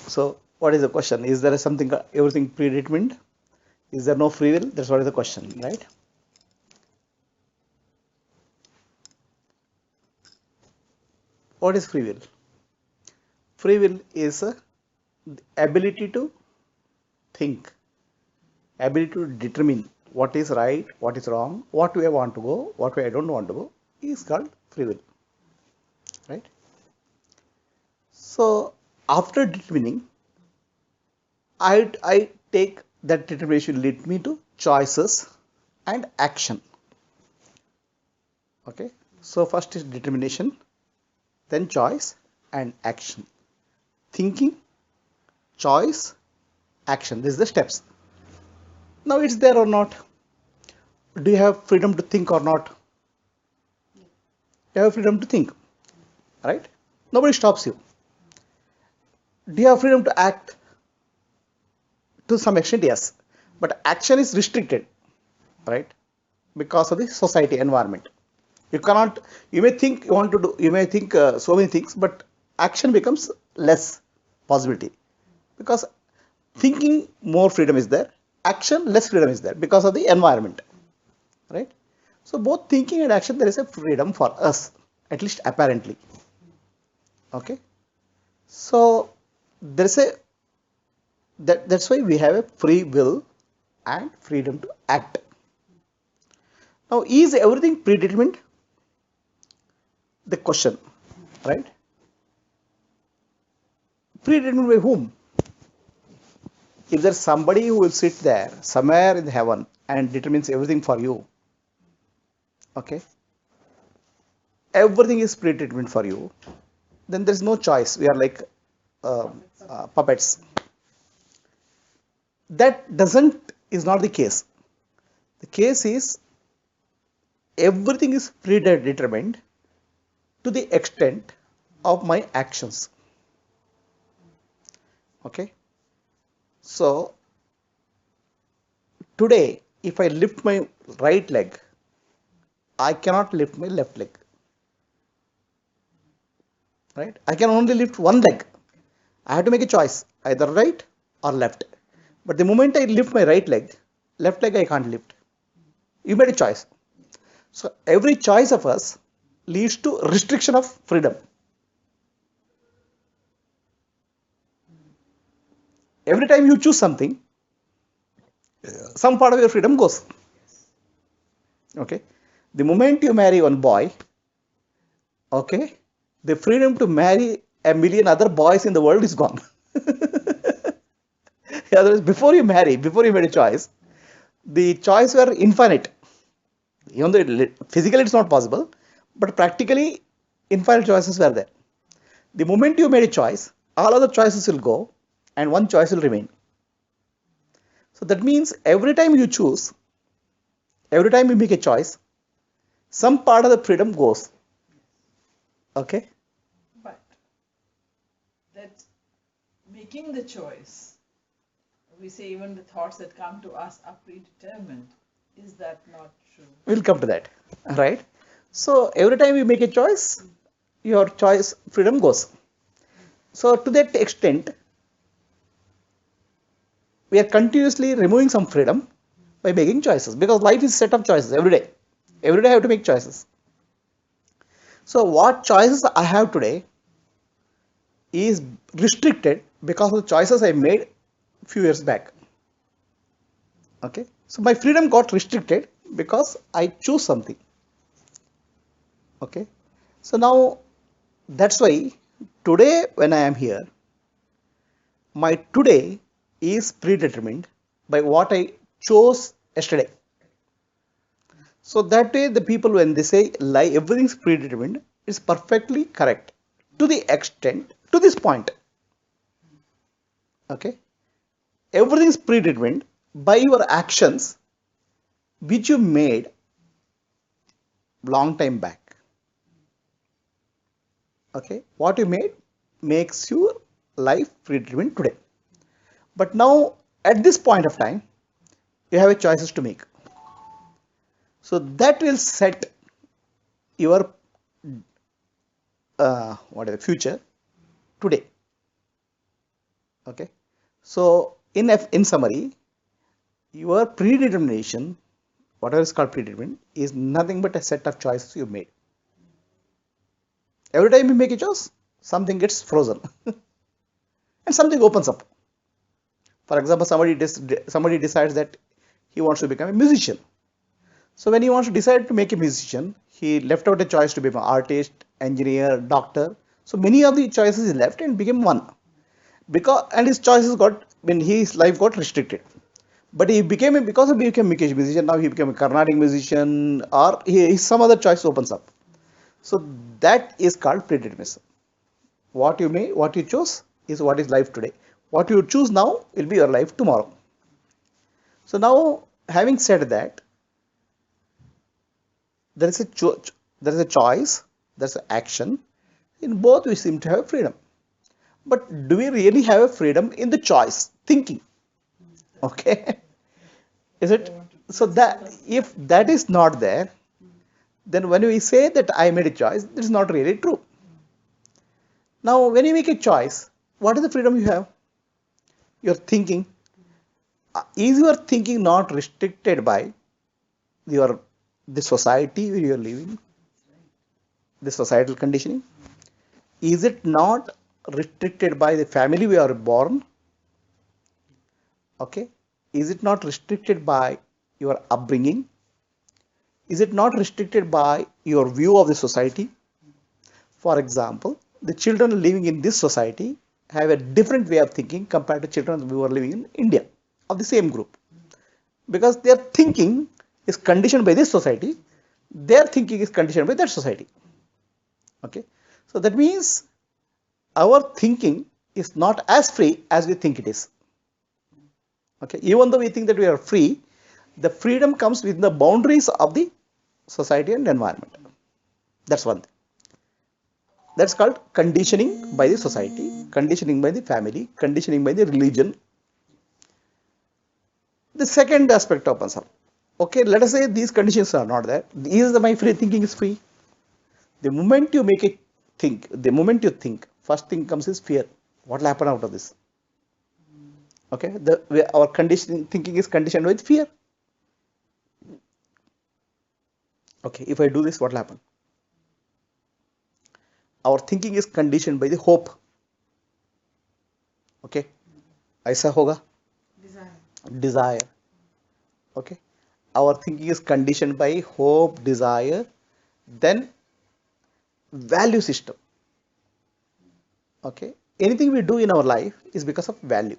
So what is the question? Is there something, everything predetermined? Is there no free will? That's what is the question, right? What is free will? Free will is the ability to think, ability to determine what is right, what is wrong, what way I want to go, what way I don't want to go, is called free will, right? So after determining, I take that determination lead me to choices and action. Okay. So first is determination, then choice and action. Thinking, choice, action. This is the steps. Now it's there or not? Do you have freedom to think or not? You have freedom to think, right? Nobody stops you. Do you have freedom to act? To some extent, yes. But action is restricted, right? Because of the society environment. You cannot, you may think you want to do, you may think so many things, but action becomes less possibility. Because thinking, more freedom is there, action, less freedom is there because of the environment, right? So both thinking and action, there is a freedom for us, at least apparently. Okay. So there's a that's why we have a free will and freedom to act. Now, is everything predetermined? The question, right? Predetermined by whom? If there's somebody who will sit there somewhere in heaven and determines everything for you, okay, everything is predetermined for you, then there's no choice. We are like uh, puppets. That doesn't is not the case. The case is everything is predetermined to the extent of my actions. Okay. So today, if I lift my right leg, I cannot lift my left leg. Right? I can only lift one leg. I have to make a choice, either right or left. But the moment I lift my right leg, left leg I can't lift. You made a choice. So every choice of us leads to restriction of freedom. Every time you choose something, some part of your freedom goes. Okay. The moment you marry one boy, okay, the freedom to marry a million other boys in the world is gone. Otherwise, before you marry, before you made a choice, the choice were infinite. Even though physically it's not possible, but practically infinite choices were there. The moment you made a choice, all other choices will go and one choice will remain. So that means every time you choose, every time you make a choice, some part of the freedom goes. Okay. But that making the choice, we say even the thoughts that come to us are predetermined. Is that not true? We'll come to that. Right. So every time you make a choice, your choice freedom goes. So to that extent, we are continuously removing some freedom by making choices because life is set of choices every day. Every day I have to make choices. So what choices I have today is restricted because of the choices I made few years back. Okay. So my freedom got restricted because I choose something. Okay. So now that's why today when I am here, my today is predetermined by what I chose yesterday. So that way the people when they say lie everything's predetermined is perfectly correct to the extent to this point. Okay. Everything is predetermined by your actions which you made long time back. Okay. What you made makes your life predetermined today. But now at this point of time, you have a choices to make. So that will set your whatever future today. Okay. So in summary, your predetermination, whatever is called predetermined, is nothing but a set of choices you made. Every time you make a choice, something gets frozen and something opens up. For example, somebody decides that he wants to become a musician. So when he wants to decide to make a musician, he left out a choice to become an artist, engineer, doctor. So many of the choices he left and became one. Because and his choices got when his life got restricted. But he became because he became a musician, now he became a Carnatic musician or some other choice opens up. So that is called predeterminism. What you chose is what is life today. What you choose now will be your life tomorrow. So now, having said that, there is a there is a choice, there is an action. In both, we seem to have freedom. But do we really have a freedom in the choice thinking? Okay, is it? So that if that is not there, then when we say that I made a choice, that is not really true. Now, when you make a choice, what is the freedom you have? Your thinking. Is your thinking not restricted by your the society where you are living, the societal conditioning? Is it not restricted by the family we are born? Okay. Is it not restricted by your upbringing? Is it not restricted by your view of the society? For example, the children living in this society have a different way of thinking compared to children who are living in India of the same group. Because their thinking is conditioned by this society, their thinking is conditioned by that society. Okay. So that means our thinking is not as free as we think it is. Okay. Even though we think that we are free, the freedom comes within the boundaries of the society and environment. That's one thing. That's called conditioning by the society, conditioning by the family, conditioning by the religion. The second aspect opens up. Okay, let us say these conditions are not there. My free thinking is free. The moment you make it think, the moment you think, first thing comes is fear. What will happen out of this? Okay, our conditioning thinking is conditioned with fear. Okay, if I do this, what will happen? Our thinking is conditioned by the hope. Okay, ऐसा होगा? Desire. Okay, our thinking is conditioned by hope, desire, then value system. Okay, anything we do in our life is because of value,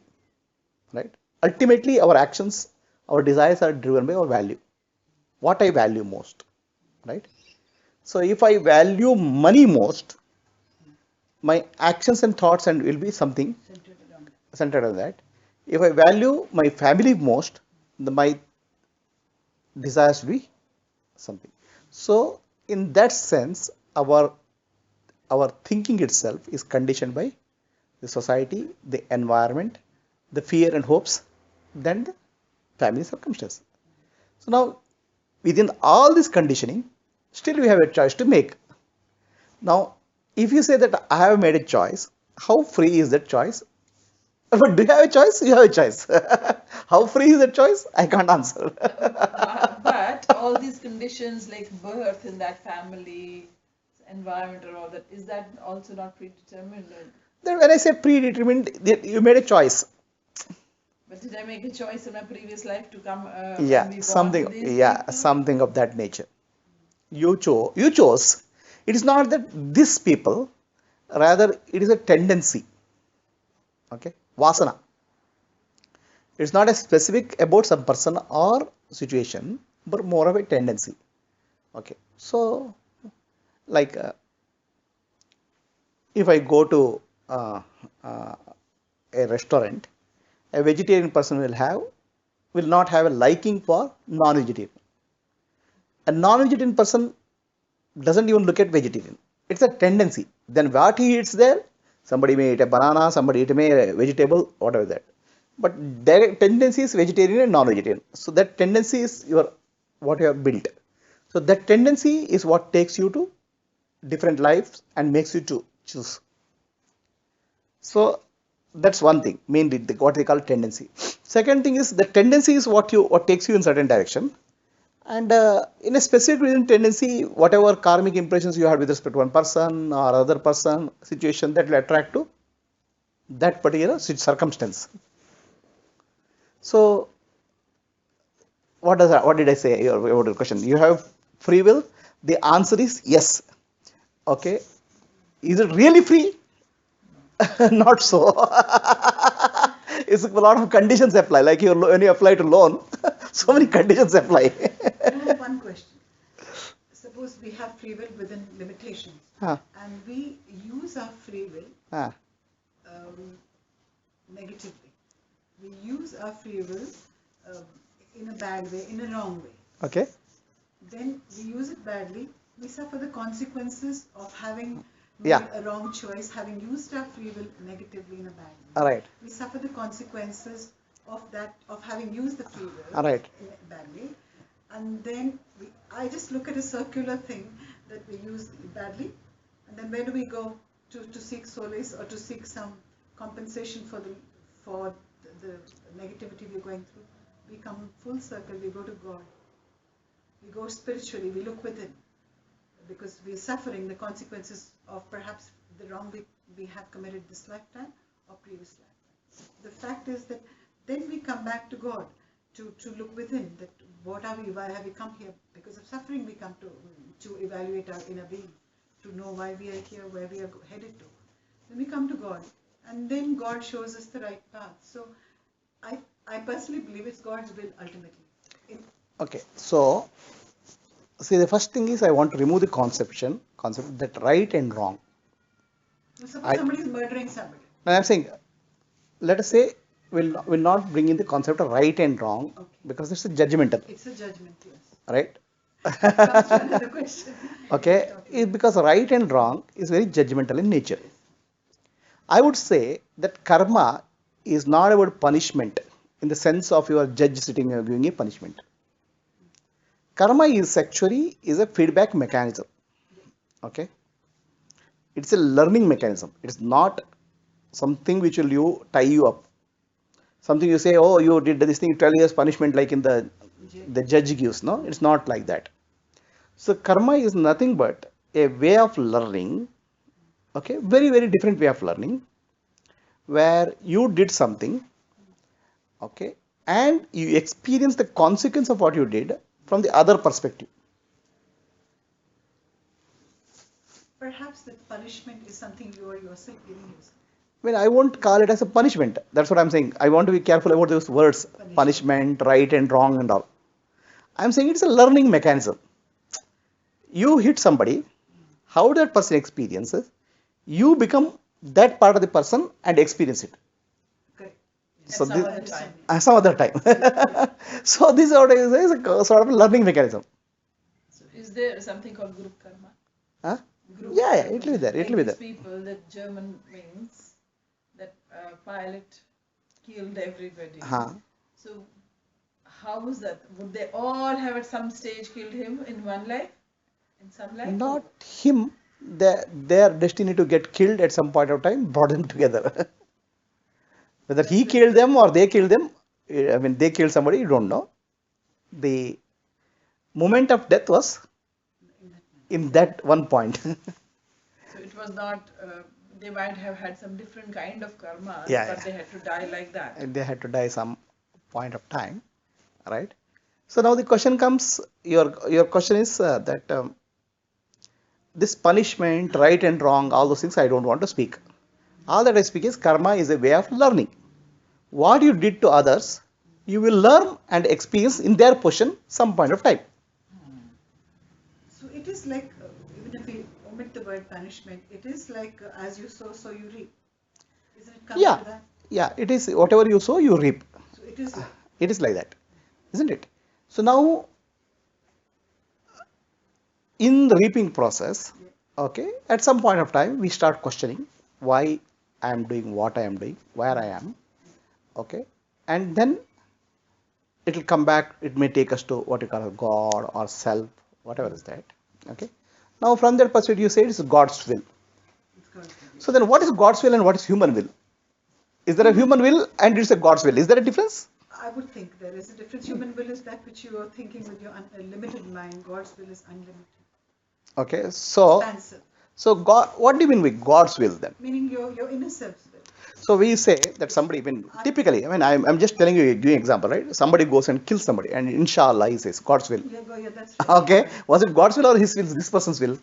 right? Ultimately, our actions, our desires are driven by our value. What I value most, right? So if I value money most, my actions and thoughts and will be something centered on that. If I value my family most, my desires will be something. So in that sense, our thinking itself is conditioned by the society, the environment, the fear and hopes, then the family circumstance. So now, within all this conditioning, still we have a choice to make. Now, if you say that I have made a choice, how free is that choice? But do you have a choice? You have a choice. How free is that choice? I can't answer. But all these conditions like birth in that family, environment or all that, is that also not predetermined? Then when I say predetermined, you made a choice. But did I make a choice in my previous life to come Yeah, and be born something. to these Yeah, people? something of that nature. You chose. You chose. It is not that these people, rather it is a tendency. Okay, vasana. It's not a specific about some person or situation, but more of a tendency. Okay, so like if I go to uh, uh, a restaurant, a vegetarian person will not have a liking for non-vegetarian. A non-vegetarian person doesn't even look at vegetarian. It's a tendency. Then what he eats there, somebody may eat a banana, somebody eat a vegetable, whatever that. But their tendency is vegetarian and non-vegetarian. So that tendency is what you have built. So that tendency is what takes you to different lives and makes you to choose. So that's one thing, mainly what they call tendency. Second thing is the tendency is what takes you in certain direction. And in a specific reason, tendency, whatever karmic impressions you had with respect to one person or other person, situation, that will attract to that particular circumstance. So, what did I say about the question? You have free will. The answer is yes. Okay. Is it really free? Not so. It's a lot of conditions apply. Like when you apply to loan, so many conditions apply. I have one question. Suppose we have free will within limitations, Huh. and we use our free will Ah, negatively. We use our free will um, in a bad way, in a wrong way. okay. Then we use it badly. We suffer the consequences of having made Yeah. a wrong choice, having used our free will negatively in a bad way. All right. We suffer the consequences of that, of having used the free will All right. in a bad way. And then I just look at a circular thing that we use badly, and then where do we go to seek solace or to seek some compensation for the negativity we're going through? We come full circle, we go to God. We go spiritually, we look within, because we're suffering the consequences of perhaps the wrong we have committed this lifetime or previous lifetime. The fact is that then we come back to God to look within, that what are we, why have we come here? Because of suffering we come to evaluate our inner being, to know why we are here, where we are headed to. Then we come to God, and then God shows us the right path. So I personally believe it's God's will ultimately. Okay. So, see, the first thing is I want to remove the concept that right and wrong. Suppose somebody is murdering somebody. Now I'm saying, let us say, will not bring in the concept of right and wrong, Okay. because it's a judgmental, It's a judgment, yes. right? Comes to another question. Okay, because right and wrong is very judgmental in nature. I would say that karma is not about punishment in the sense of your judge sitting and giving a punishment. Karma is actually a feedback mechanism. Okay, it's a learning mechanism. It's not something which will tie you up. Something you say, oh, you did this thing, 12 years punishment, like in the judge gives. No, it's not like that. So karma is nothing but a way of learning. Okay, very, very different way of learning, where you did something, okay, and you experience the consequence of what you did from the other perspective. Perhaps the punishment is something you are yourself giving yourself. Well, I won't call it as a punishment. That's what I'm saying. I want to be careful about those words, punishment, right and wrong and all. I'm saying it's a learning mechanism. You hit somebody, how that person experiences, you become that part of the person and experience it. Correct. So At some other time. some other time. So this is a sort of a learning mechanism. So is there something called group karma? Huh? Group Yeah, karma. it will be there. It Like will be these there. people, the German wings, that pilot killed everybody. Huh. So how was that? Would they all have at some stage killed him in one life? In some life? Not him. Their destiny to get killed at some point of time brought them together. Whether he killed them or they killed them, I mean, they killed somebody, you don't know. The moment of death was in that one point. So it was not, they might have had some different kind of karma, Yeah, but yeah. they had to die like that. And they had to die some point of time, right? So now the question comes, your question is that this punishment, right and wrong, all those things I don't want to speak. All that I speak is karma is a way of learning. What you did to others, you will learn and experience in their position some point of time. So it is like, even if we omit the word punishment, it is like as you sow, so you reap. Isn't it coming Yeah, to that? yeah, it is whatever you sow, you reap. So it is like. It is like that, isn't it? So now, in the reaping process, okay, at some point of time, we start questioning why I am doing what I am doing, where I am, okay, and then it will come back. It may take us to what you call God or self, whatever is that, okay. Now, from that perspective, you say it's God's will. It's God's will. So then, what is God's will and what is human will? Is there a human will and it's a God's will? Is there a difference? I would think there is a difference. Human will is that which you are thinking with your limited mind. God's will is unlimited, Okay, so expansive, God, what do you mean with God's will then? meaning your inner self's will. So we say that somebody, when typically, I mean, I'm just telling you, giving example, right? Somebody goes and kills somebody, and inshallah, he says, God's will. Yeah, that's right. Okay, was it God's will or his will, this person's will?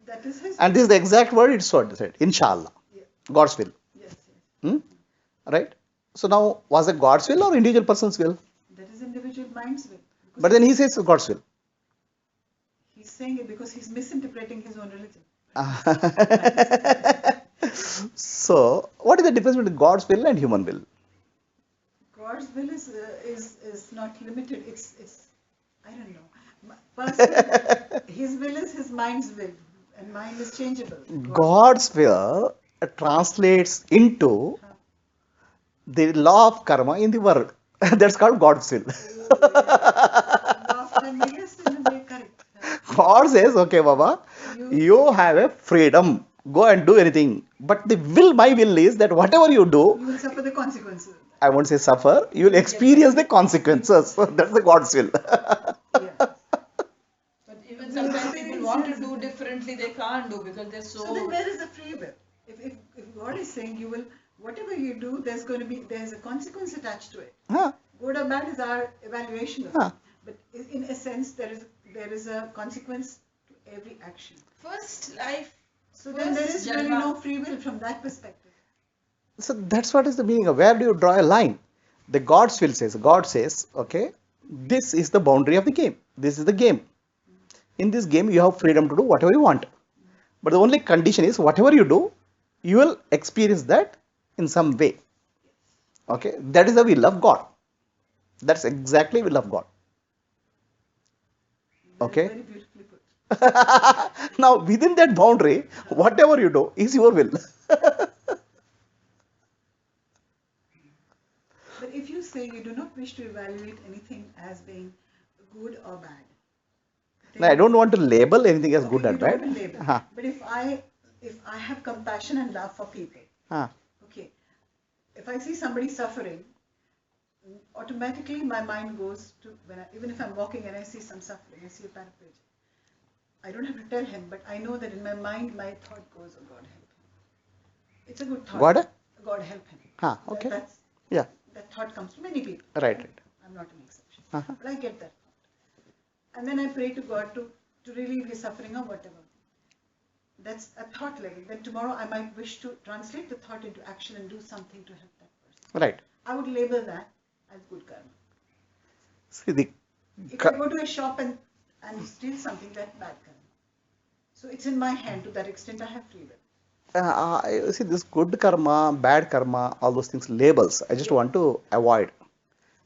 That is his. And this is the exact word it's said, inshallah, Yeah. God's will. Yes. Hmm? Right? So now, was it God's will or individual person's will? That is individual mind's will. Because But then he says God's will. he's saying it because he's misinterpreting his own religion. So, what is the difference between God's will and human will? God's will is not limited. It's I don't know. Personally, his will is his mind's will, and mind is changeable. God's will translates into the law of karma in the world. That's called God's will. Yes, in a way, correct. God says, okay, Baba, you have a freedom. Go and do anything. But the will, my will is that whatever you do, You will suffer the consequences. I won't say suffer, you will experience the consequences. That's the God's will. Yeah. But even sometimes people want to do differently, they can't do because they're So then so. where is the free will? If God is saying you will, whatever you do, there's a consequence attached to it. Huh? Good or bad is our evaluation of Huh. it. But in a sense, there is a consequence to every action. First life. So then there First is really janma. no free will from that perspective. So that's what is the meaning of where do you draw a line? The God's will says, God says, okay, this is the boundary of the game. This is the game. In this game, you have freedom to do whatever you want. But the only condition is whatever you do, you will experience that in some way. Okay, that is the will of God. That's exactly will of God. Okay. Very beautifully put. Now, within that boundary, whatever you do is your will. But if you say you do not wish to evaluate anything as being good or bad. Now, I don't want to label anything as good you or don't bad. label. Huh. But if I have compassion and love for people, Huh. okay, if I see somebody suffering, automatically my mind goes to even if I'm walking and I see some suffering, I see a paraplegic. I don't have to tell him, but I know that in my mind my thought goes, oh God help him. It's a good thought. God? God help him. Huh. Okay. Yeah. That thought comes to many people. Right. I'm not an exception. Uh-huh. But I get that thought. And then I pray to God to relieve his suffering or whatever. That's a thought level. Then tomorrow I might wish to translate the thought into action and do something to help that person. Right. I would label that as good karma. See, If I go to a shop and steal something, that's bad karma. So it's in my hand. To that extent, I have free will. see this good karma, bad karma, all those things, labels, I just want to avoid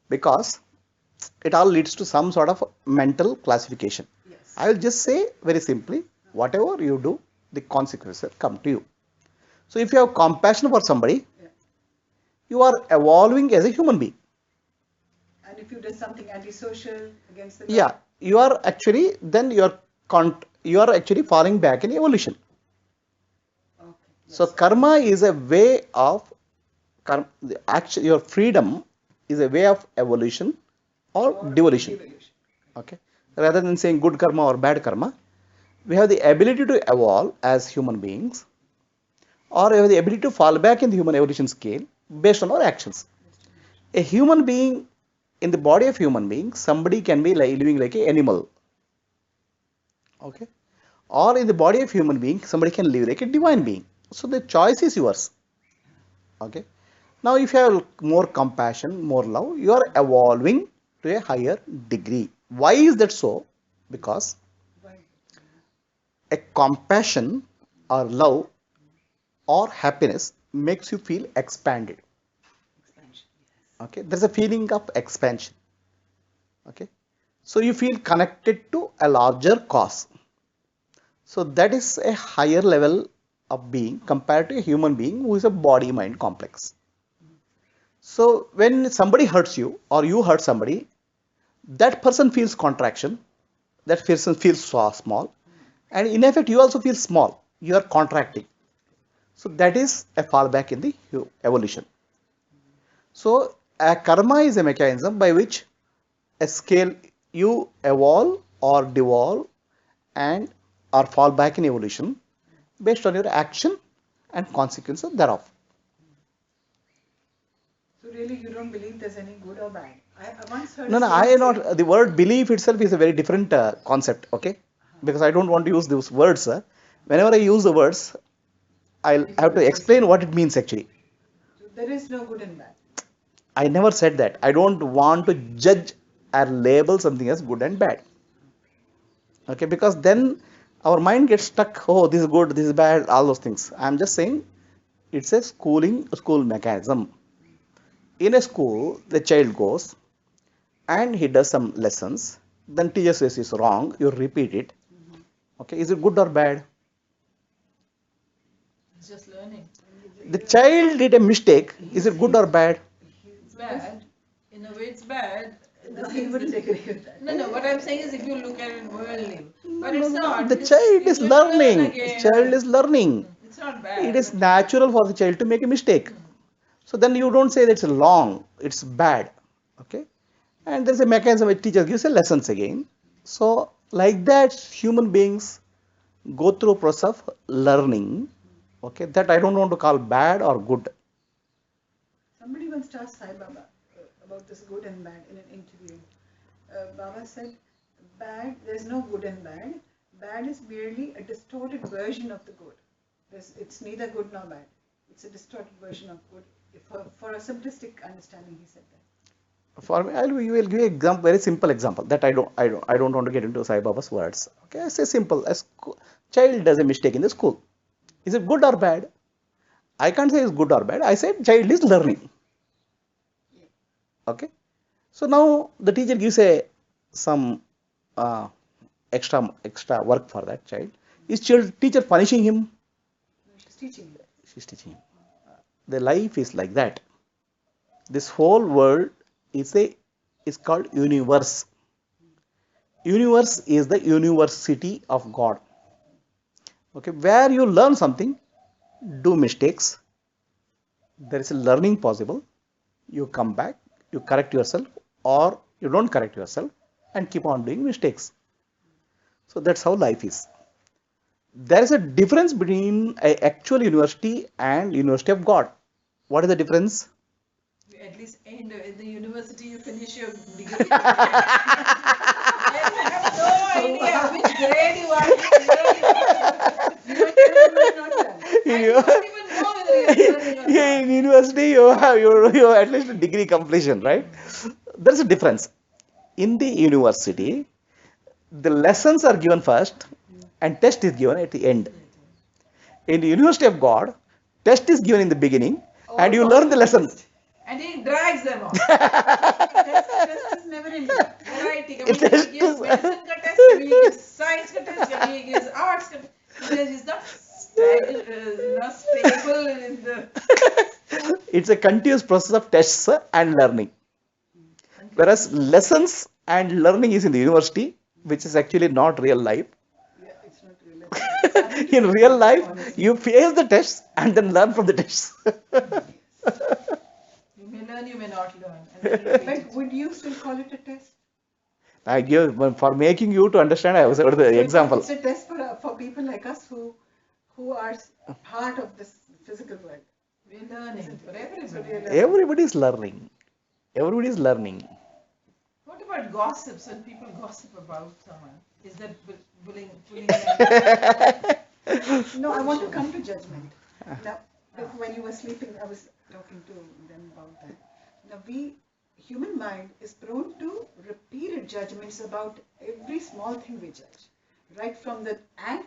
because it all leads to some sort of mental classification. Yes. I will just say very simply, whatever you do, the consequences come to you. So if you have compassion for somebody, Yeah. you are evolving as a human being. And if you do something antisocial against the Yeah, you are actually, then you are actually falling back in evolution. Okay. So karma is a way of your freedom is a way of evolution or devolution. Okay. Rather than saying good karma or bad karma, we have the ability to evolve as human beings, or we have the ability to fall back in the human evolution scale based on our actions. A human being, in the body of human being, somebody can be living like an animal. Okay. Or in the body of human being, somebody can live like a divine being. So the choice is yours. Okay. Now, if you have more compassion, more love, you are evolving to a higher degree. Why is that so? Because a compassion or love or happiness makes you feel expanded. Expansion. Yes. Okay. There's a feeling of expansion. Okay. So you feel connected to a larger cause. So that is a higher level of being compared to a human being who is a body-mind complex. So when somebody hurts you or you hurt somebody, that person feels contraction, that person feels so small, and in effect you also feel small, you are contracting. So that is a fallback in the evolution. So a karma is a mechanism by which a scale you evolve or devolve and or fall back in evolution based on your action and consequences thereof. So really, you don't believe there's any good or bad. I once heard No, a no, saint I say, not. The word belief itself is a very different concept, okay? Because I don't want to use those words. Whenever I use the words, I'll if you have to could just, explain what it means actually. so there is no good and bad. I never said that. I don't want to judge or label something as good and bad, okay? Because then our mind gets stuck. Oh, this is good, this is bad, all those things. I'm just saying it's a school mechanism. In a school, the child goes and he does some lessons. Then teacher says it's wrong. You repeat it. Mhm. Okay, is it good or bad? It's just learning. The child did a mistake. Is it good or bad? It's bad. In a way, it's bad. In the No, he sense wouldn't that agree with that. no, what I'm saying is if you look at it worldly, No, but no, it's no. not The because child you is will learn learning. The again. child is learning. It's not It bad. is But natural for the child to make a mistake. So then you don't say that it's wrong. It's bad. Okay. And there's a mechanism which teacher gives a lessons again. So like that, human beings go through a process of learning. Okay. That I don't want to call bad or good. Somebody once asked Sai Baba about this good and bad in an interview. Baba said, bad, there's no good and bad. Bad is merely a distorted version of the good. It's neither good nor bad. It's a distorted version of good. For a simplistic understanding, he said that. For me, we will give example, very simple example that I don't want to get into Sai Baba's words. Okay, I say simple. A child does a mistake in the school. Is it good or bad? I can't say it's good or bad. I said child is learning. Okay. So now the teacher gives a some uh, extra work for that child. Is teacher punishing him? No, she's teaching him. She's teaching him. The life is like that. This whole world is called universe. Universe is the university of God. Okay, where you learn something, do mistakes, there is a learning possible. You come back, you correct yourself, or you don't correct yourself and keep on doing mistakes. So that's how life is. There is a difference between a actual university and University of God. What is the difference? you at least end in the university, you finish your degree. I have no idea which grade you are. You might even not learn. I don't even know whether you're learning or not. In university, you have at least a degree completion, right? There's a difference. In the university, the lessons are given first and test is given at the end. In the University of God, test is given in the beginning and you learn the lesson. And he drags them off. Test is never ending. Variety. It कभी is he gives medicine का test, कभी he gives science का test, कभी he gives arts का test. He's not stable in the. It's a continuous process of tests and learning. Whereas lessons and learning is in the university, which is actually not real life. Yeah, it's not real. In real life, you face the tests and then learn from the tests. You may learn, you may not learn. And then repeat But it. would you still call it a test? I give for making you to understand. I was the example. It's a test for people like us who are part of this physical world. We're learning for everybody. So we are Everybody is learning. Everybody is learning. What about gossips when people gossip about someone? Is that bullying them? No, I want to come to judgment. Now, when you were sleeping, I was talking to them about that. Now, human mind is prone to repeated judgments about every small thing we judge, right from the ant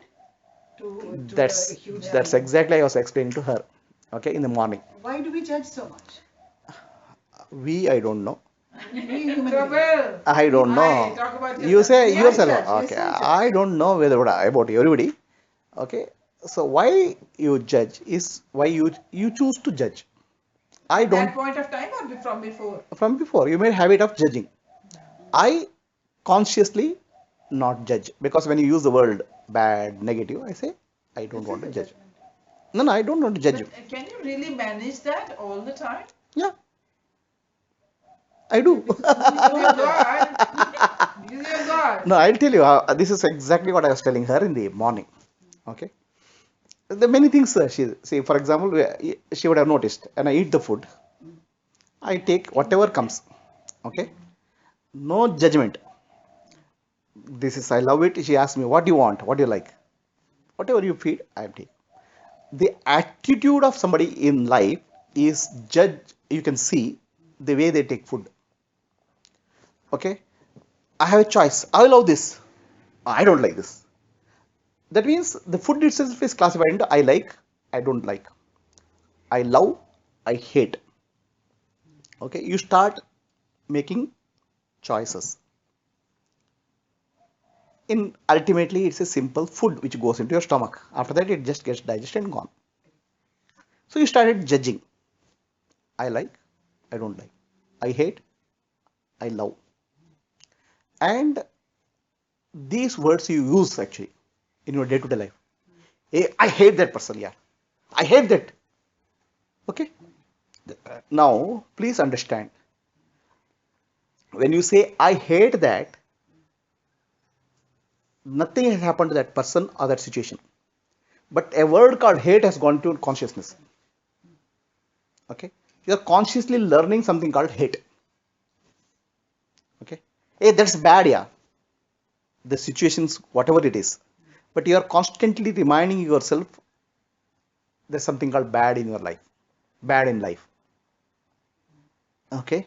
to That's a huge that's animal. exactly I was explaining to her. Okay, in the morning. Why do we judge so much? I don't know. We human beings. Trouble. I don't Aye, know. talk about You say Yeah, yourself. judge, yes, Okay, I judge. I don't know whether about everybody. Okay, so why you judge is why you choose to judge. I At don't. that point of time or from before? From before, you made habit of judging. I consciously not judge because when you use the word bad, negative, I say I don't This want is to a judge. judgment. No, I don't want to judge But you. can you really manage that all the time? Yeah, I do. Because you're God. Because you're God. No, I'll tell you. This is exactly what I was telling her in the morning. Okay. The many things she see. For example, she would have noticed, and I eat the food. I take whatever comes. Okay. No judgment. This is I love it. She asks me, "What do you want? What do you like? Whatever you feed, I am taking." The attitude of somebody in life is judge. You can see the way they take food. Okay. I have a choice. I love this. I don't like this. That means the food itself is classified into I like, I don't like, I love, I hate. Okay, you start making choices. In ultimately, it's a simple food which goes into your stomach. After that, it just gets digested and gone. So you started judging. I like, I don't like, I hate, I love, and these words you use actually in your day-to-day life. Hey, I hate that person. Yeah, I hate that. Okay. Now, please understand. When you say I hate that, nothing has happened to that person or that situation. But a word called hate has gone to consciousness. Okay? You are consciously learning something called hate. Okay? Hey, that's bad, yeah. The situations, whatever it is. But you are constantly reminding yourself there's something called bad in your life. Bad in life. Okay?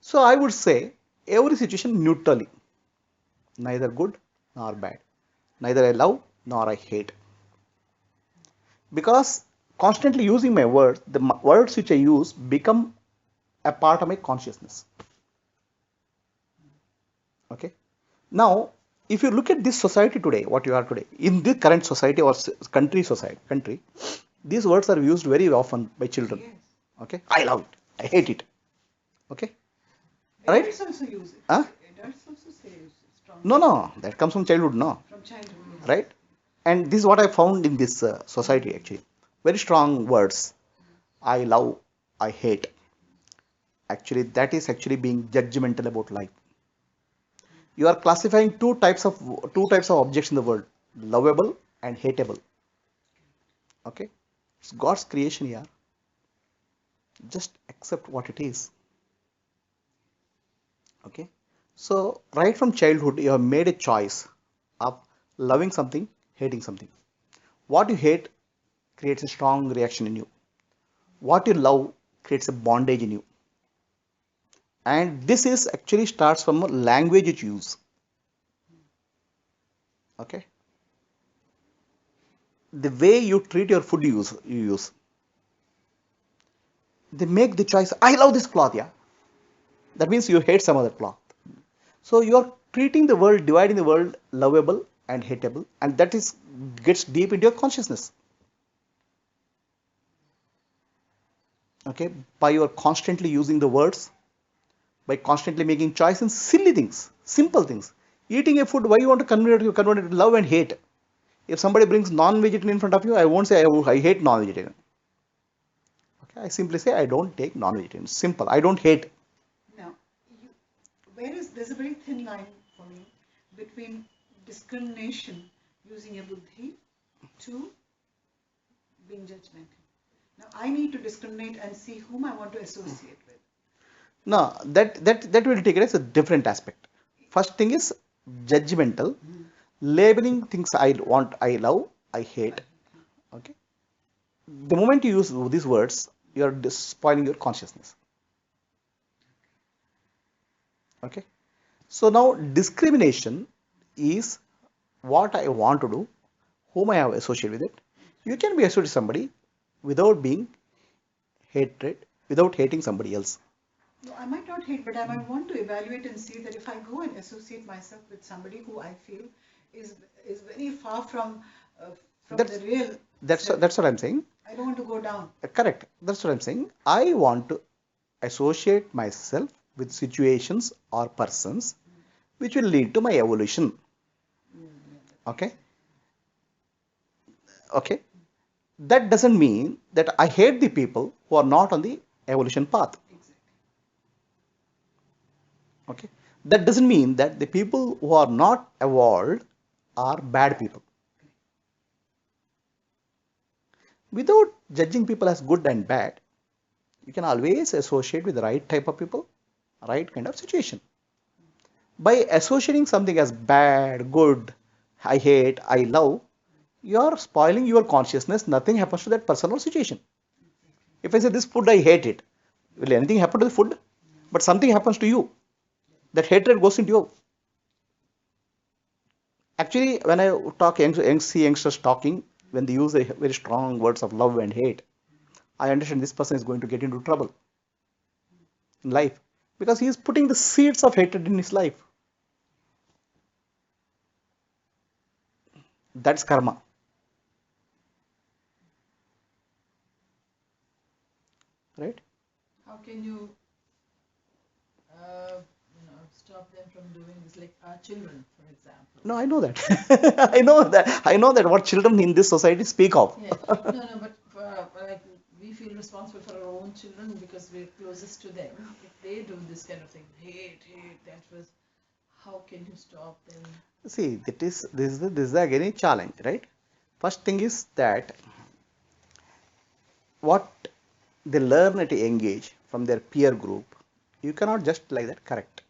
So I would say every situation neutrally. Neither good nor bad. Neither I love nor I hate. Because constantly using my words, the words which I use become a part of my consciousness. Okay. Now, if you look at this society today, what you are today, in the current society or country, these words are used very often by children. Yes. Okay. I love it. I hate it. Okay. Right? Adults also use it. Huh? Adults also say it strongly. No. That comes from childhood, no. From childhood. Yes. Right? And this is what I found in this society actually. Very strong words. I love, I hate. Actually, that is actually being judgmental about life. You are classifying two types of objects in the world, lovable and hateable. Okay, it's God's creation here. Just accept what it is. Okay, so right from childhood, you have made a choice of loving something, hating something. What you hate creates a strong reaction in you. What you love creates a bondage in you. And this is actually starts from a language you use. Okay, the way you treat your food you use. They make the choice. I love this cloth, yeah. That means you hate some other cloth. So you are treating the world, dividing the world, lovable and hateable, and that is gets deep into your consciousness. Okay, by your constantly using the words, by constantly making choice in silly things, simple things. Eating a food, why you want to convert it to love and hate? If somebody brings non-vegetarian in front of you, I won't say I hate non-vegetarian. Okay, I simply say I don't take non-vegetarian. Simple. I don't hate. Now, there's a very thin line for me between discrimination using a buddhi to being judgmental. Now, I need to discriminate and see whom I want to associate with. No, that will take it as a different aspect. First thing is judgmental, labeling things I want, I love, I hate. Okay. The moment you use these words, you are spoiling your consciousness. Okay. So now discrimination is what I want to do, whom I have associated with it. You can be associated with somebody without being hatred, without hating somebody else. No, I might not hate, but I might want to evaluate and see that if I go and associate myself with somebody who I feel is very far from That's the real that's self, that's what I'm saying. I don't want to go down. Correct. That's what I'm saying. I want to associate myself with situations or persons which will lead to my evolution. Okay. Okay. That doesn't mean that I hate the people who are not on the evolution path. Exactly. Okay, that doesn't mean that the people who are not evolved are bad people. Without judging people as good and bad, you can always associate with the right type of people, right kind of situation. By associating something as bad, good, I hate, I love, you are spoiling your consciousness. Nothing happens to that person or situation. If I say this food, I hate it, will anything happen to the food? But something happens to you. That hatred goes into you. Actually, when I talk see youngsters talking, when they use a very strong words of love and hate, I understand this person is going to get into trouble in life because he is putting the seeds of hatred in his life. That's karma, right? How can you, stop them from doing this? Like our children, for example. No, I know that. I know that. I know that what children in this society speak of. Yeah. No, but like we feel responsible for our own children because we're closest to them. If they do this kind of thing, hate, that was, how can you stop them? See, this is again a challenge, right? First thing is that what they learn at a young age from their peer group, you cannot just like that correct.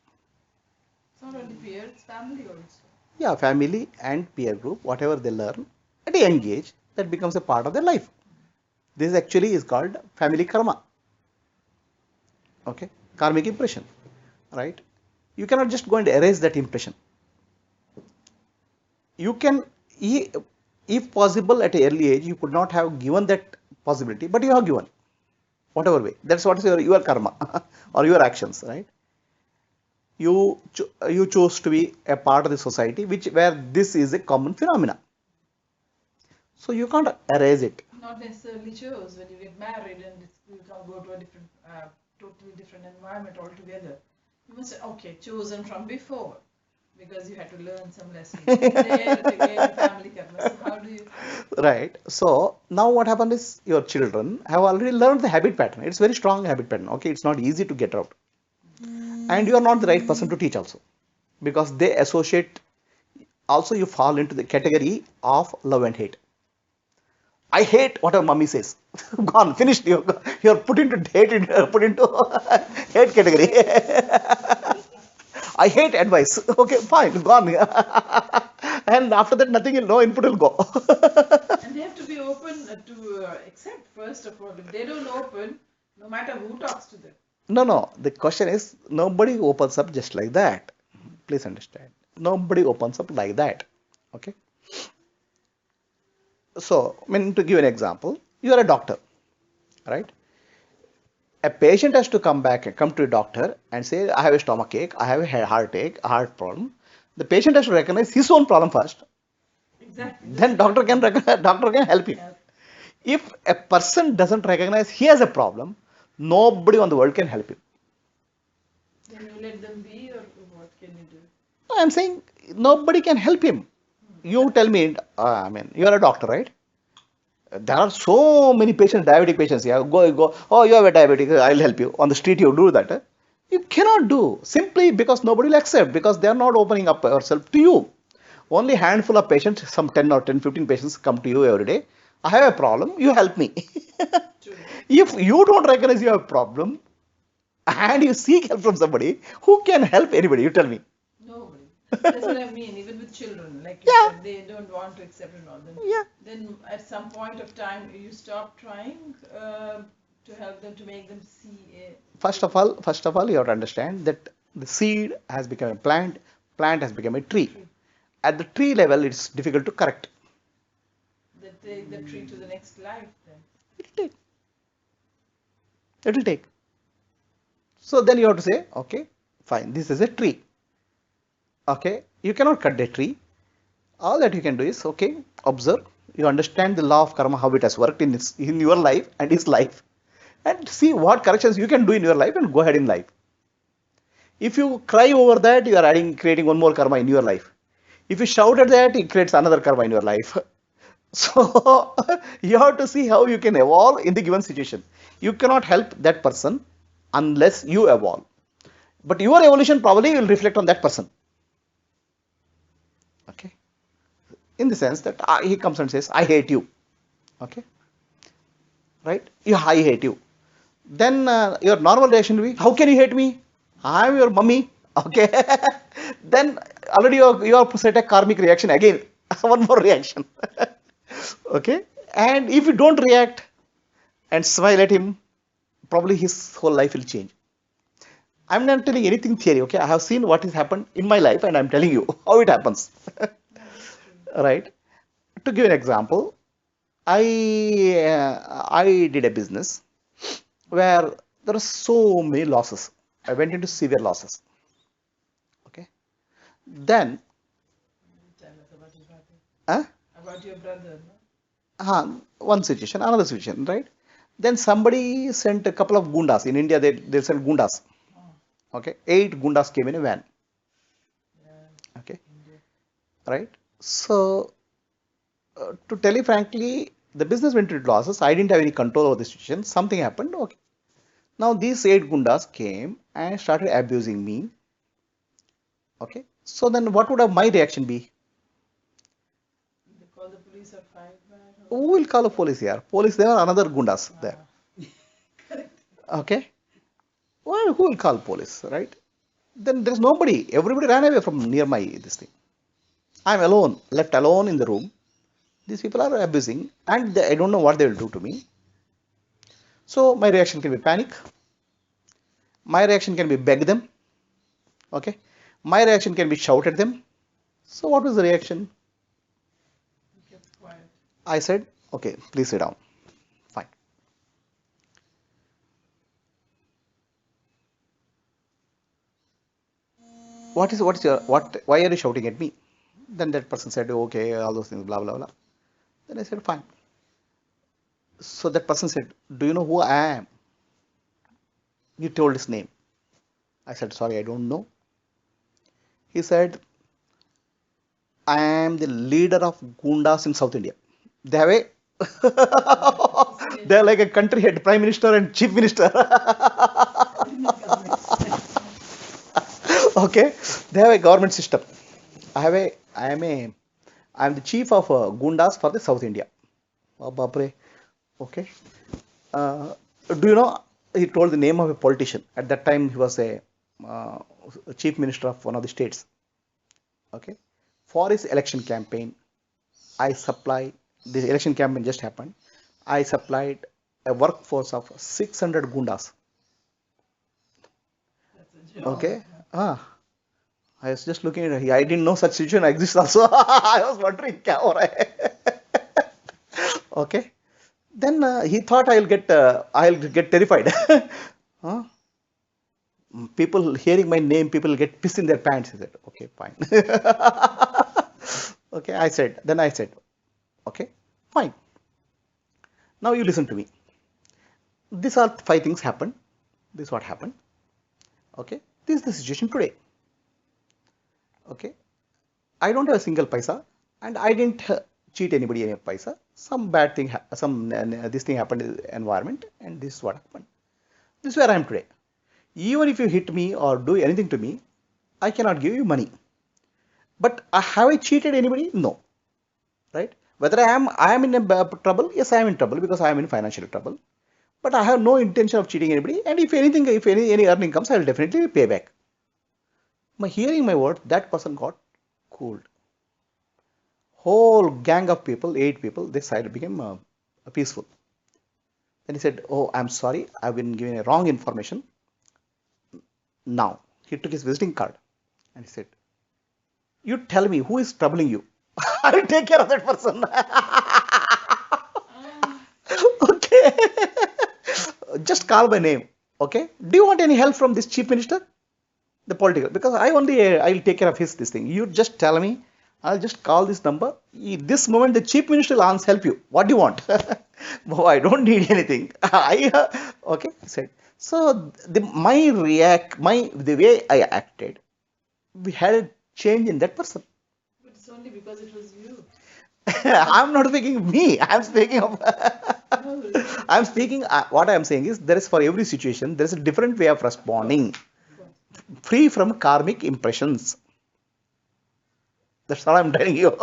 It's not only peer, it's family also. Yeah, family and peer group, whatever they learn at a young age, that becomes a part of their life. This actually is called family karma. Okay, karmic impression, right? You cannot just go and erase that impression. You can, if possible, at an early age, you could not have given that possibility, but you have given, whatever way. That's what is your karma or your actions, right? You chose to be a part of the society where this is a common phenomena. So you can't erase it. Not necessarily chose. When you get married and you go to a different, totally different environment altogether, you must say, okay, chosen from before, because you had to learn some lessons. There again, family karma. So how do you? Right. So now what happened is your children have already learned the habit pattern. It's very strong habit pattern. Okay, it's not easy to get out. And you are not the right person to teach also, because they associate. Also, you fall into the category of love and hate. I hate whatever mommy says. Gone, finished. You're put into put into hate category. I hate advice. Okay, fine, gone. And after that, nothing, no input will go. And they have to be open to accept, first of all. If they don't open, no matter who talks to them. No. The question is, nobody opens up just like that. Please understand. Nobody opens up like that. Okay. So, I mean, to give an example, you are a doctor, right? A patient has to come to a doctor and say, I have a stomach ache, I have a heartache, a heart problem. The patient has to recognize his own problem first. Exactly. Then doctor can help him. If a person doesn't recognize he has a problem, nobody on the world can help him. Then you let them be, or what can you do? I am saying nobody can help him. You tell me, I mean, you are a doctor, right? There are so many patients, diabetic patients. Yeah, go. Oh, you have a diabetic. I'll help you. On the street, you do that. You cannot do simply because nobody will accept, because they are not opening up yourself to you. Only handful of patients, some 10 or 10, 15 patients come to you every day. I have a problem. You help me. If you don't recognize you have a problem and you seek help from somebody, who can help anybody? You tell me. Nobody. That's what I mean. Even with children, like you said, they don't want to accept it all. Then at some point of time, you stop trying to help them, to make them see it. First of all, you have to understand that the seed has become a plant has become a tree. At the tree level, it's difficult to correct. They take the tree to the next life then. It will take. So then you have to say, okay, fine, this is a tree. Okay, you cannot cut the tree. All that you can do is, okay, observe. You understand the law of karma, how it has worked in your life and his life, and see what corrections you can do in your life and go ahead in life. If you cry over that, you are creating one more karma in your life. If you shout at that, it creates another karma in your life. So you have to see how you can evolve in the given situation. You cannot help that person unless you evolve. But your evolution probably will reflect on that person. Okay. In the sense that he comes and says, I hate you. Okay. Right? I hate you. Then your normal reaction will be, how can you hate me? I am your mummy. Okay. Then already you are set a karmic reaction again. One more reaction. Okay. And if you don't react and smile at him, probably his whole life will change. I'm not telling anything theory, okay? I have seen what has happened in my life and I'm telling you how it happens. Right? To give an example, I did a business where there are so many losses. I went into severe losses. Okay. Then, Tell us about your brother. uh, About your brother, no? one situation, another situation, right? Then somebody sent a couple of gundas. In India, they sent gundas. Oh, Okay. 8 gundas came in a van. yeah, Okay. India. Right. So, to tell you frankly, the business went into losses. I didn't have any control over the situation. Something happened. Okay. Now these 8 gundas came and started abusing me. Okay. So then what would have my reaction be? They call the police or fight back or Who will call the police here? Police, there are another gundas there. Correct. Okay. Well, who will call police, right? Then there's nobody. Everybody ran away from near my this thing. I'm alone, left alone in the room. These people are abusing and I don't know what they will do to me. So my reaction can be panic. My reaction can be beg them. Okay. My reaction can be shout at them. So what was the reaction? you kept quiet. I said, okay, please sit down. Fine. Why are you shouting at me? Then that person said, okay, all those things, blah, blah, blah. Then I said, fine. So that person said, do you know who I am? He told his name. I said, sorry, I don't know. He said, I am the leader of Gundas in South India. They have a they're like a country head, prime minister and chief minister. Union government. Okay, they have a government system. I am the chief of Gundas for the South India. Oh, Bapre. Okay. Uh, do you know? He told the name of a politician. At that time, he was uh, a chief minister of one of the states. Okay. For his election campaign, I supply. The election campaign just happened. I supplied a workforce of 600 gundas. That's a job. Okay. I was just looking at it. I didn't know such situation exists also. I was wondering, kya ho raha hai? Okay. Then he thought I'll get terrified. Huh? People hearing my name, people get pissed in their pants. He said, okay, fine. Okay, I said, okay, fine. Now you listen to me. These are 5 things happened. This is what happened. Okay, this is the situation today. Okay, I don't have a single paisa and I didn't cheat anybody any paisa. Some bad thing, this thing happened in the environment and this is what happened. This is where I am today. Even if you hit me or do anything to me, I cannot give you money. But have I cheated anybody? No. Right? Whether I am in trouble, yes, I am in trouble because I am in financial trouble. But I have no intention of cheating anybody. And if anything, if any earning comes, I will definitely pay back. By hearing my word, that person got cooled. Whole gang of people, 8 people, they side became peaceful. Then he said, oh, I'm sorry, I've been given a wrong information. Now, he took his visiting card and he said, you tell me who is troubling you. I will take care of that person. Okay. Just call my name. Okay. Do you want any help from this chief minister? The political. Because I will take care of this thing. You just tell me. I'll just call this number. This moment, the chief minister will help you. What do you want? Oh, I don't need anything. Okay. I said. So the way I acted, we had a change in that person. But it's only because it was you. I'm not speaking of me. I'm speaking of. No, really. I'm speaking. What I'm saying is there is for every situation there is a different way of responding. Free from karmic impressions. That's all I'm telling you.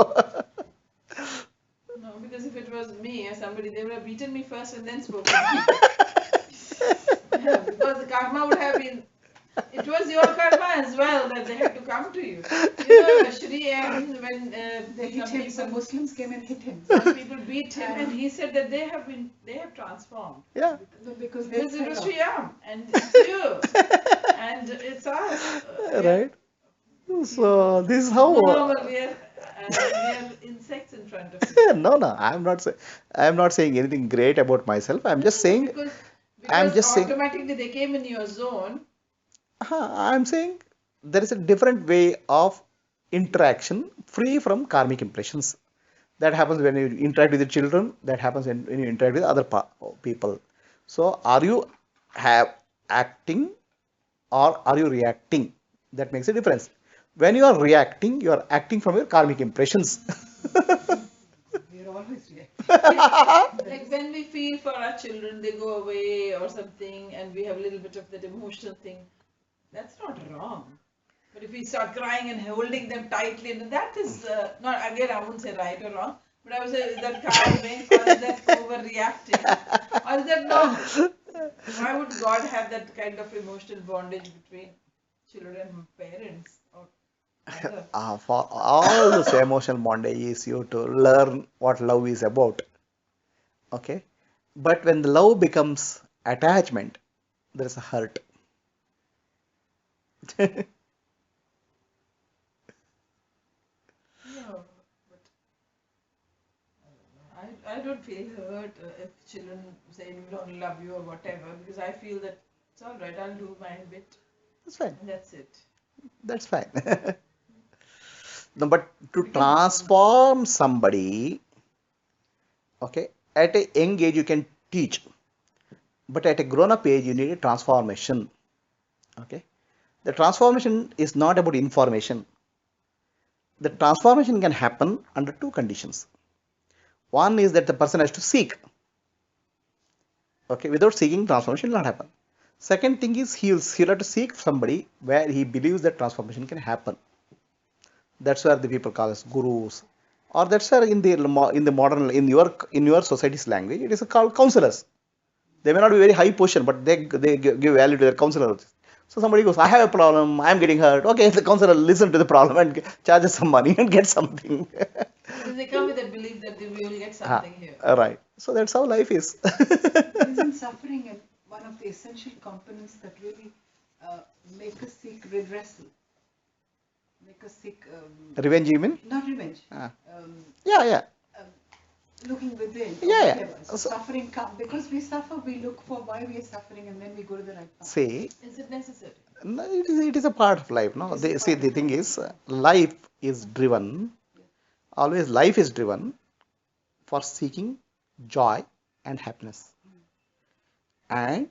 No, because if it was me or somebody, they would have beaten me first and then spoken. Yeah, because the karma would have been. It was your karma as well that they had to come to you. You know, Shri, when They hit some him. Some people, Muslims came and hit him. some people beat him, and he said that they have transformed. Yeah. No, because Because it was fell Sri off. Ram, and it's you, and it's us. Yeah. Right. So this is how. Normal, we are insects in front of you. No, no. I'm not saying anything great about myself. I'm just saying. Because I'm just saying. automatically they came in your zone. I'm saying there is a different way of interaction free from karmic impressions. That happens when you interact with the children. That happens when you interact with other people. So, are you have acting or are you reacting? That makes a difference. When you are reacting, you are acting from your karmic impressions. We're always reacting. Like when we feel for our children, they go away or something, and we have a little bit of that emotional thing. That's not wrong. But if we start crying and holding them tightly, and that is not, again, I wouldn't say right or wrong, but I would say, is that karmic or is that overreacting? Or is that normal? Why would God have that kind of emotional bondage between children and parents? Or other? For all this emotional bondage is you to learn what love is about. Okay. But when the love becomes attachment, there is a hurt. No, but I don't feel hurt if children say we don't love you or whatever, because I feel that it's all right, I'll do my bit That's fine. and that's it. That's fine. No, but to transform somebody, okay, at a young age you can teach, but at a grown-up age you need a transformation. Okay, the transformation is not about information. The transformation can happen under two conditions. One is that the person has to seek. Okay, without seeking, transformation will not happen. Second thing is he'll have to seek somebody where he believes that transformation can happen. That's where the people call us gurus, or that's where in the modern in your society's language it is called counselors. They may not be very high position, but they give value to their counselors. So somebody goes, I have a problem, I am getting hurt. Okay, the counselor listen to the problem and charges some money and get something. Because they come with that belief that we will get something here. Right. So that's how life is. Isn't suffering one of the essential components that really make us seek redressal? Make us seek, Revenge, you mean? not revenge, Yeah, yeah. looking within. Yeah, yeah. Whatever. So suffering comes because we suffer. We look for why we are suffering, and then we go to the right path. See, Is it necessary? no, it is a part of life. No, It is a see, part the of thing life. is, life is driven. Always, life is driven for seeking joy and happiness, and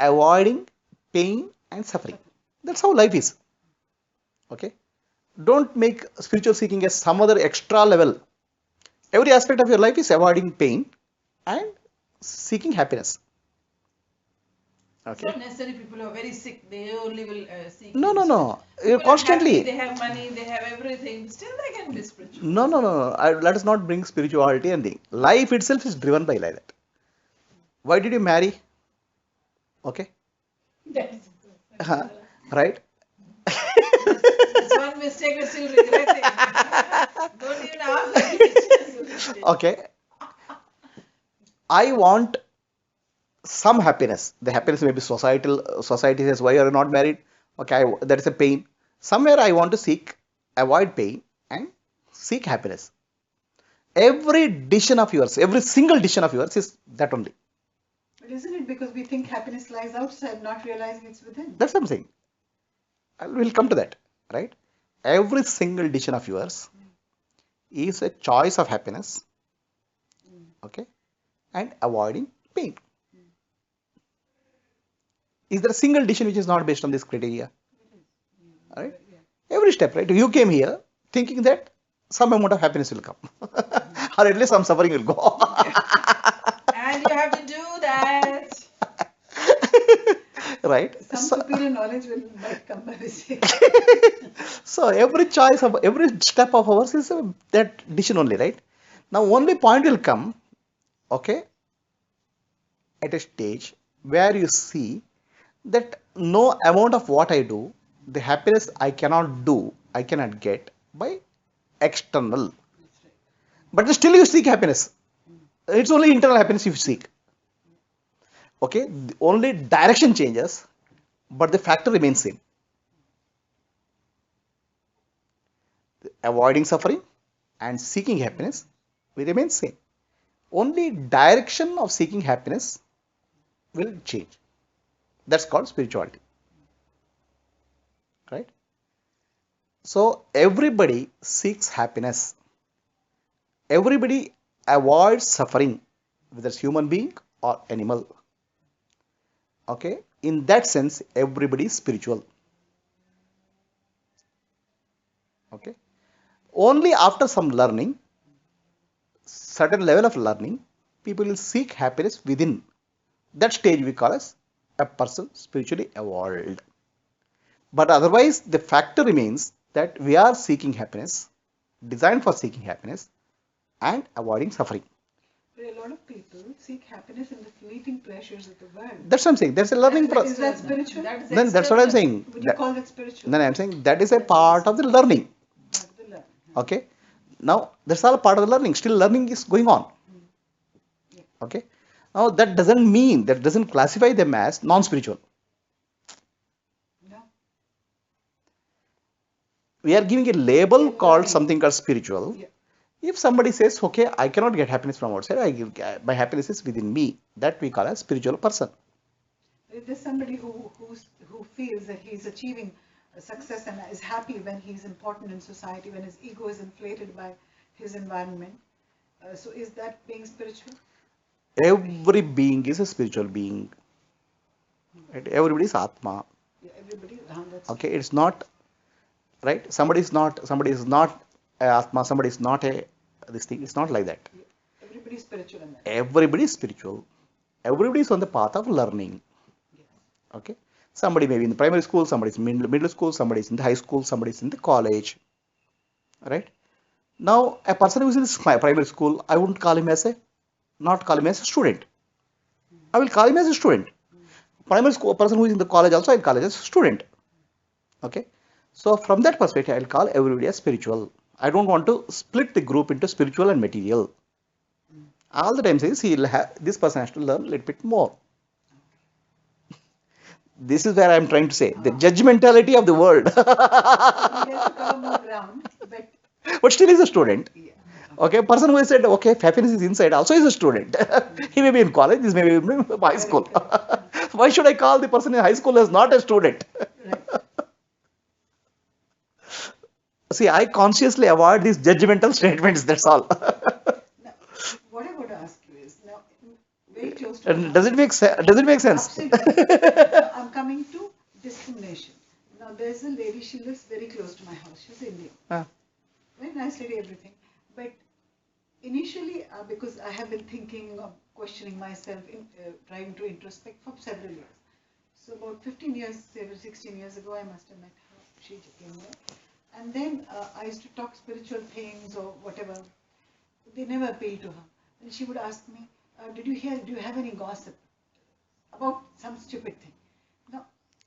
avoiding pain and suffering. That's how life is. Okay. Don't make spiritual seeking as some other extra level. Every aspect of your life is avoiding pain and seeking happiness. It's Okay. not necessarily people who are very sick, they only will seek. No, no, you. no. People are Constantly. happy, they have money, they have everything, still they can be spiritual. No, no, no, no. Let us not bring spirituality and thing. Life itself is driven by like that. Why did you marry? Okay. That's Right? It's one mistake we're still regretting. Don't even ask that question. Okay. I want some happiness. The happiness may be societal. Society says, why are you not married? Okay, that is a pain. Somewhere I want to seek, avoid pain and seek happiness. Every decision of yours, every single decision of yours is that only. But isn't it because we think happiness lies outside, not realizing it's within? That's what I'm saying. We'll come to that, right? Every single decision of yours is a choice of happiness, okay, and avoiding pain. Is there a single decision which is not based on this criteria? All right? Every step, right? You came here thinking that some amount of happiness will come, or at least some suffering will go. And you have to do that. right? Some So, superior knowledge might come by mistake. so every choice of every step of ours is that decision only, right? Now only point will come, okay, at a stage where you see that no amount of what I do, the happiness I cannot do, I cannot get by external. But still you seek happiness. It's only internal happiness you seek. Okay, the only direction changes, but the factor remains same. Avoiding suffering and seeking happiness will remain same. Only direction of seeking happiness will change. That's called spirituality, right? So everybody seeks happiness. Everybody avoids suffering, whether it's human being or animal. Okay, in that sense, everybody is spiritual. Okay, only after some learning, certain level of learning, people will seek happiness within. That stage we call as a person spiritually evolved. But otherwise, the factor remains that we are seeking happiness, designed for seeking happiness, and avoiding suffering. But a lot of people seek happiness in the fleeting pleasures of the world. That's what I'm saying. There's a learning Is process. that spiritual? That is Then that's what I'm external. saying. Would you call that spiritual? Then I'm saying that is a part of the learning. Not the learn. Okay. Now that's all part of the learning. Still learning is going on. Okay. Now that doesn't mean, that doesn't classify them as non-spiritual. No. We are giving a label Yeah, called learning. something called spiritual. Yeah. If somebody says, okay, I cannot get happiness from outside, my happiness is within me, that we call a spiritual person. If there's somebody who feels that he's achieving success and is happy when he's important in society, when his ego is inflated by his environment, so is that being spiritual? Every being is a spiritual being. Right? Everybody is Atma. Yeah, everybody. That's Okay, it's not right. Somebody is not a Atma. Somebody is not a this thing. It's not like that. yeah, everybody is spiritual in that. Everybody is spiritual. Everybody is on the path of learning. Yes. Okay. Somebody may be in the primary school, somebody is in middle school, somebody is in the high school, somebody is in the college. Right? Now, a person who is in primary school, I wouldn't call him as not call him as a student. I will call him as a student. Primary school person who is in the college also, I will call him as a student. Okay. So from that perspective, I will call everybody as spiritual. I don't want to split the group into spiritual and material. All the time says this person has to learn a little bit more. This is where I am trying to say the judgmentality of the world. He has to cover more ground, But still is a student. yeah. Okay, a person who has said, okay, happiness is inside, also is a student. He may be in college, this may be in high school. Why should I call the person in high school as not a student? Right. See, I consciously avoid these judgmental statements, that's all. Now, what I want to ask you is now, very close to And does it make sense? Absolutely. Now, I'm coming to discrimination. Now, there's a lady, she lives very close to my house. She's Indian. Ah. Very nice lady, everything. But initially, because I have been thinking of questioning myself, trying to introspect for several years. So about 15 years, 16 years ago, I must have met her. She came there. And then I used to talk spiritual things or whatever. They never appealed to her. And she would ask me, do you have any gossip about some stupid thing? Now,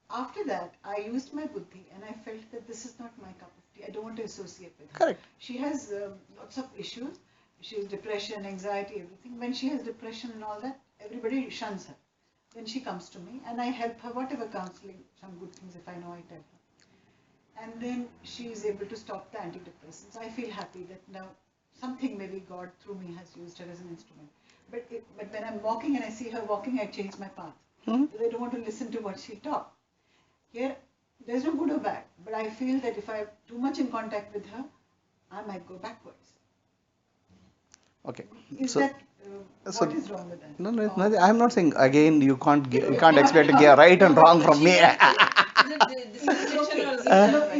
after that, I used my buddhi and I felt that this is not my cup of tea. I don't want to associate with her. Correct. She has lots of issues. She has depression, anxiety, everything. When she has depression and all that, everybody shuns her. Then she comes to me and I help her, whatever counseling, some good things if I know, I tell her. And then she is able to stop the antidepressants. I feel happy that now something maybe God through me has used her as an instrument. But when I'm walking and I see her walking, I change my path. Because I don't want to listen to what she'll talk. Here, there's no good or bad. But I feel that if I'm too much in contact with her, I might go backwards. Okay. Is So, that, so- what is wrong with that? no, nothing. I am not saying again. You can't expect to get right and wrong from me. Is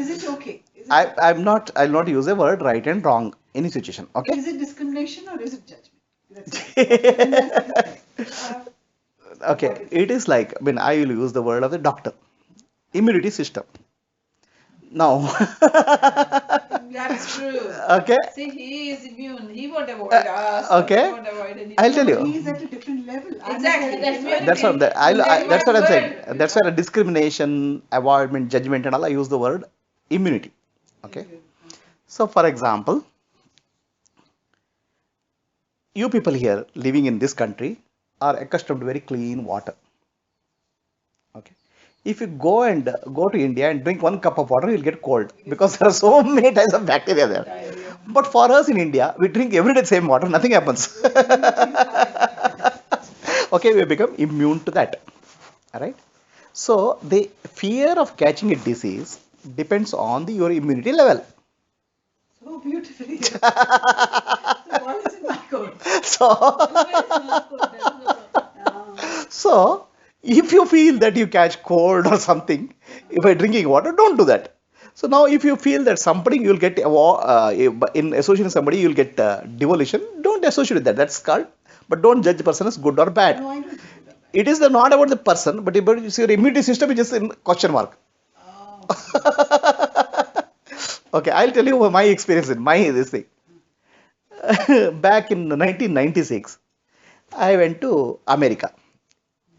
it okay? Is it, I'll not use a word right and wrong any situation. Okay. is it discrimination or is it judgment? That's it. Okay, it is like, I mean, I will use the word of the doctor. Immunity system. Now, That's true. okay, See, he is immune. He won't avoid us. Or he okay, won't avoid anything. I'll tell He you. is at a different level. I'm Exactly. at a That's different That's what immunity. that's what I'm saying. Word. That's where discrimination, avoidment, judgment, and all. I use the word immunity. Okay. So, for example, you people here living in this country are accustomed to very clean water. Okay. If you go to India and drink one cup of water, you'll get cold because there are so many types of bacteria there. Diarrhea. But for us in India, we drink every day the same water, nothing happens. Okay, we become immune to that. All right. So the fear of catching a disease depends on your immunity level. So beautifully. So what is in my code? So, Ah, so if you feel that you catch cold or something by drinking water, don't do that. So now, if you feel that somebody you'll get in associating somebody you'll get devolution, don't associate with that. That's called. But don't judge the person as good or bad. no, I don't do that. It is not about the person, but about your immunity system is just in question mark. Oh, Okay, I'll tell you my experience in my this thing. Back in 1996, I went to America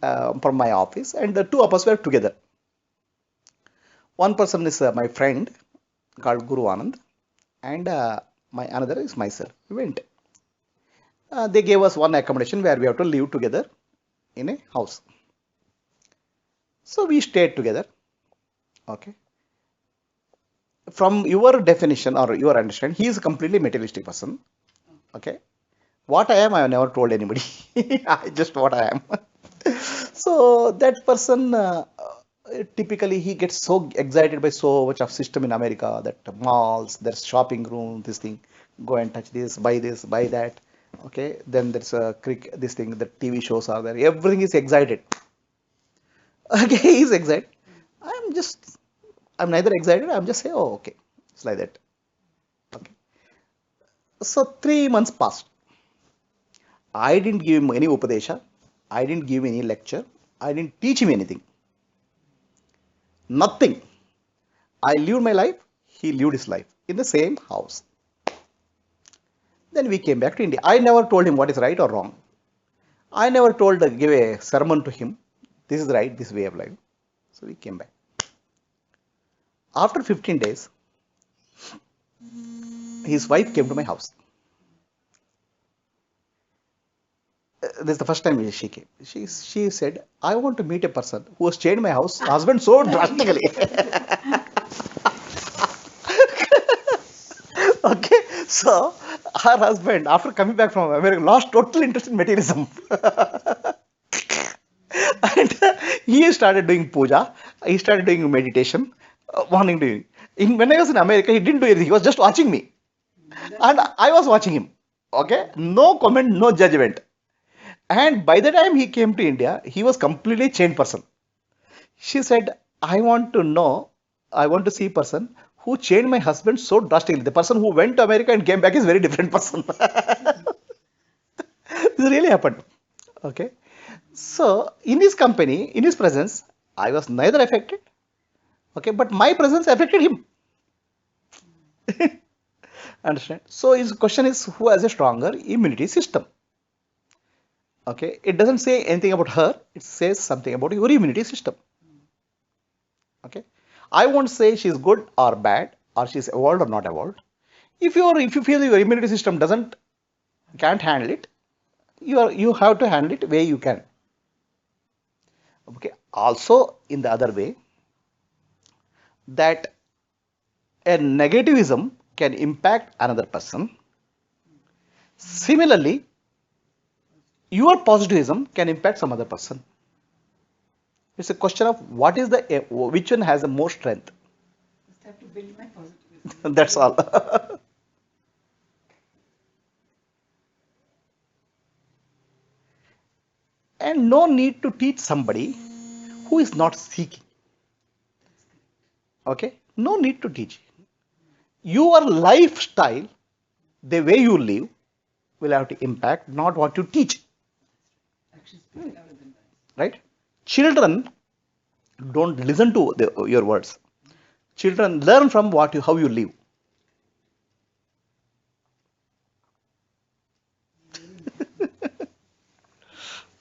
from my office, and the two of us were together. One person is my friend called Guru Anand, and my another is myself. We went. They gave us one accommodation where we have to live together in a house. So we stayed together. Okay. From your definition or your understanding, he is a completely materialistic person. Okay. What I am, I have never told anybody. I just what I am. So that person typically he gets so excited by so much of system in America, that malls, there's shopping room, this thing, go and touch this, buy that. Okay. Then there's a this thing, the TV shows are there. Everything is excited. Okay, he's excited. I'm neither excited. I'm just saying, oh, okay. It's like that. Okay. So 3 months passed. I didn't give him any upadesha. I didn't give him any lecture. I didn't teach him anything. Nothing. I lived my life. He lived his life in the same house. Then we came back to India. I never told him what is right or wrong. I never give a sermon to him. This is right, this way of life. So we came back. After 15 days, his wife came to my house. This is the first time she came. She said, I want to meet a person who has changed my husband so drastically. Okay, so her husband, after coming back from America, lost total interest in materialism. And he started doing puja, he started doing meditation, morning doing. When I was in America, he didn't do anything, he was just watching me. And I was watching him. Okay, no comment, no judgment. And by the time he came to India, he was completely changed person. She said, I want to see a person who changed my husband so drastically. The person who went to America and came back is a very different person. This really happened. Okay. So in his company, in his presence, I was neither affected. Okay, but my presence affected him. Understand? So his question is, who has a stronger immunity system? Okay, it doesn't say anything about her, it says something about your immunity system. Okay, I won't say she's good or bad, or she's evolved or not evolved. If you feel your immunity system can't handle it, you have to handle it where you can. Okay, also in the other way, that a negativism can impact another person. Similarly, your positivism can impact some other person. It's a question of which one has the more strength. just have to build my positivism. That's all. And no need to teach somebody who is not seeking. Okay? No need to teach. Your lifestyle, the way you live, will have to impact, not what you teach. Actions speak louder than words. right? Children don't listen to your words. Children learn from how you live.